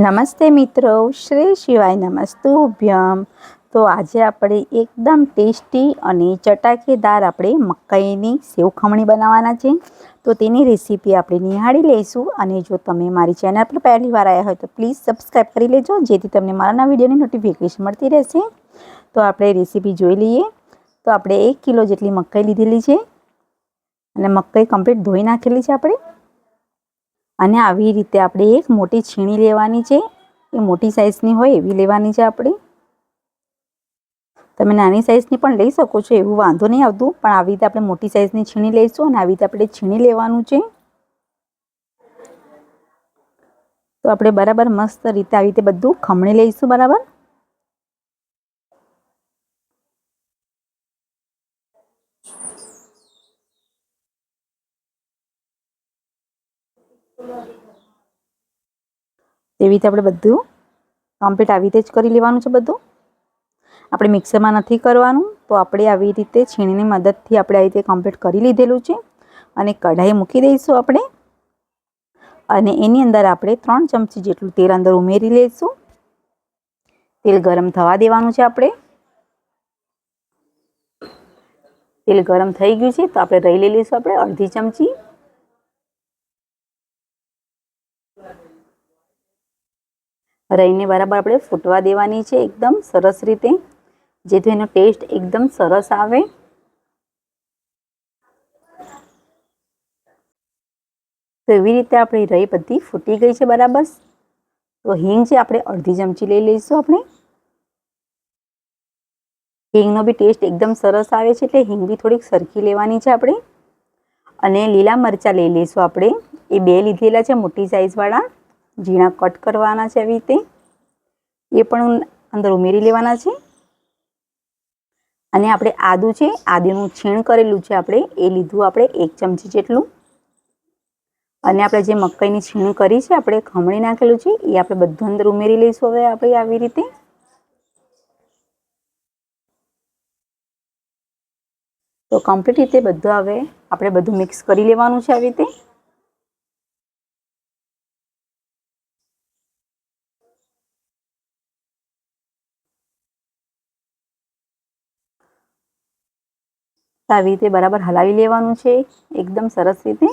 નમસ્તે મિત્રો, શ્રી શિવાય નમસ્તુભ્યમ। તો આજે આપણે એકદમ ટેસ્ટી અને ચટાકેદાર આપણે મકાઈની સેવ ખમણી બનાવવાના છે। તો તેની રેસીપી આપણે નિહાળી લઈશું। અને જો તમે મારી ચેનલ પર પહેલી વાર આવ્યા હોય તો પ્લીઝ સબસ્ક્રાઈબ કરી લેજો, જેથી તમને મારા વિડીયોની નોટિફિકેશન મળતી રહેશે। તો આપણે રેસીપી જોઈ લઈએ। તો આપણે 1 કિલો જેટલી મકાઈ લીધેલી છે અને મકાઈ કમ્પ્લીટ ધોઈ નાખેલી છે આપણે। અને આવી રીતે આપણે એક મોટી છીણી લેવાની છે। એ મોટી સાઈઝની હોય એવી લેવાની છે આપણે। તમે નાની સાઈઝની પણ લઈ શકો છો, એવું વાંધો નહીં આવતું, પણ આવી રીતે આપણે મોટી સાઈઝની છીણી લઈશું અને આવી રીતે આપણે છીણી લેવાનું છે। તો આપણે બરાબર મસ્ત રીતે આવી રીતે બધું ખમણી લઈશું બરાબર। એવી રીતે આપણે બધું કમ્પ્લીટ આવી રીતે જ કરી લેવાનું છે બધું। આપણે મિક્સરમાં નથી કરવાનું, તો આપણે આવી રીતે છીણીની મદદથી આપણે આવી રીતે કમ્પ્લીટ કરી લીધેલું છે। અને કઢાઈ મૂકી દઈશું આપણે, અને એની અંદર આપણે 3 ચમચી જેટલું તેલ અંદર ઉમેરી લઈશું। તેલ ગરમ થવા દેવાનું છે આપણે। તેલ ગરમ થઈ ગયું છે તો આપણે રાઈ લઈ લઈશું આપણે અડધી ચમચી। રાઈને બરાબર આપણે ફૂટવા દેવાની છે એકદમ સરસ રીતે, જેથી એનો ટેસ્ટ એકદમ સરસ આવે। તો એવી રીતે આપણી રાઈ બધી ફૂટી ગઈ છે બરાબર। તો હિંગ છે આપણે અડધી ચમચી લઈ લઈશું આપણે। હિંગનો બી ટેસ્ટ એકદમ સરસ આવે છે, એટલે હિંગ બી થોડીક સરખી લેવાની છે આપણે। અને લીલા મરચાં લઈ લઈશું આપણે। એ 2 લીધેલા છે મોટી સાઈઝવાળા, ઝીણા કટ કરવાના છે આવી રીતે। એ પણ અંદર ઉમેરી લેવાના છે। અને આપણે આદું છે, આદુનું છીણ કરેલું છે આપણે, એ લીધું આપણે 1 ચમચી જેટલું। અને આપણે જે મકાઈની છીણ કરી છે, આપણે ખમણી નાખેલું છે, એ આપણે બધું અંદર ઉમેરી લઈશું હવે આપણે આવી રીતે। તો કમ્પ્લીટ રીતે બધું હવે આપણે બધું મિક્સ કરી લેવાનું છે આવી રીતે। આવી રીતે બરાબર હલાવી લેવાનું છે એકદમ સરસ રીતે।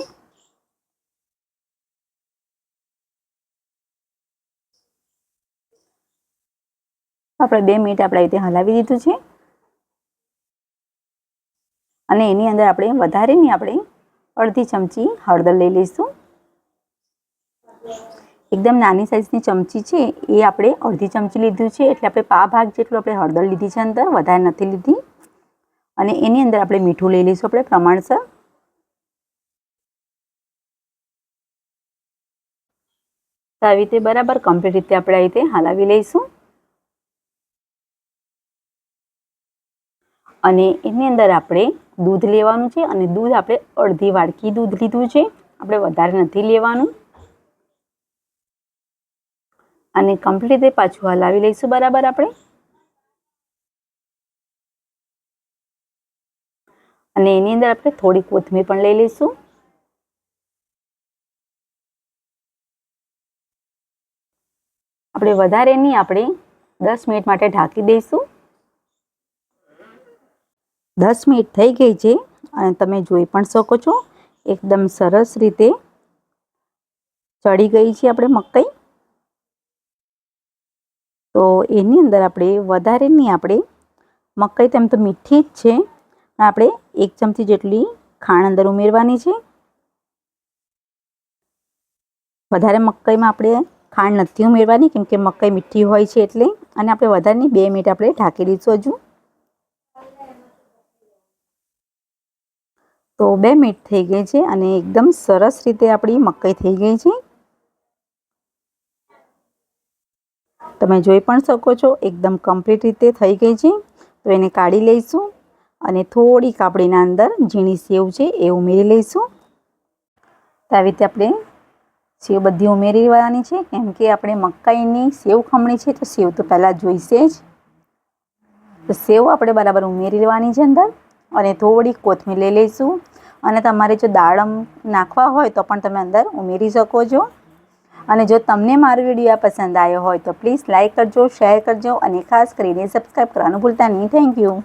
આપણે 2 મિનિટ આપણે આવી રીતે હલાવી દીધું છે। અને એની અંદર આપણે વધારેની આપણે અડધી ચમચી હળદર લઈ લઈશું। એકદમ નાની સાઈઝની ચમચી છે, એ આપણે અડધી ચમચી લીધું છે, એટલે આપણે પા ભાગ જેટલું આપણે હળદર લીધી છે અંદર, વધારે નથી લીધી। અને એની અંદર આપણે મીઠું લઈ લઈશું આપણે પ્રમાણસર। તો આવી રીતે બરાબર કમ્પ્લીટ રીતે આપણે આવી રીતે હલાવી લઈશું। અને એની અંદર આપણે દૂધ લેવાનું છે, અને દૂધ આપણે અડધી વાડકી દૂધ લીધું છે, આપણે વધારે નથી લેવાનું। અને કમ્પ્લીટ રીતે પાછું હલાવી લઈશું બરાબર આપણે। અને એની અંદર આપણે થોડી કોથમીર પણ લઈ લઈશું। આપણે વધારે નહીં, આપણે 10 મિનિટ માટે ઢાંકી દઈશું। 10 મિનિટ થઈ ગઈ છે અને તમે જોઈ પણ શકો છો એકદમ સરસ રીતે ચડી ગઈ છે આપણે મકાઈ। તો એની અંદર આપણે વધારે નહીં, આપણે મકાઈ તેમ તો મીઠી જ છે, આપણે 1 ચમચી જેટલી ખાંડ અંદર ઉમેરવાની છે। વધારે મકાઈમાં આપણે ખાંડ નથી ઉમેરવાની, કેમ કે મકાઈ મીઠી હોય છે એટલે। અને આપણે વધારેની 2 મિનિટ આપણે ઢાંકી દઈશું હજુ। તો 2 મિનિટ થઈ ગઈ છે અને એકદમ સરસ રીતે આપણી મકાઈ થઈ ગઈ છે। તમે જોઈ પણ શકો છો એકદમ કમ્પ્લીટ રીતે થઈ ગઈ છે। તો એને કાઢી લઈશું અને થોડીક આપણે એના અંદર ઝીણી સેવ છે એ ઉમેરી લઈશું। તો આવી રીતે આપણે સેવ બધી ઉમેરી લેવાની છે, કેમ કે આપણે મકાઈની સેવ ખમણી છે, તો સેવ તો પહેલાં જોઈશે જ। તો સેવ આપણે બરાબર ઉમેરી લેવાની છે અંદર, અને થોડીક કોથમીર લઈ લઈશું। અને તમારે જો દાડમ નાખવા હોય તો પણ તમે અંદર ઉમેરી શકો છો। અને જો તમને મારો વિડીયો પસંદ આવ્યો હોય તો પ્લીઝ લાઇક કરજો, શેર કરજો અને ખાસ કરીને સબસ્ક્રાઈબ કરવાનું ભૂલતા નહીં. Thank you.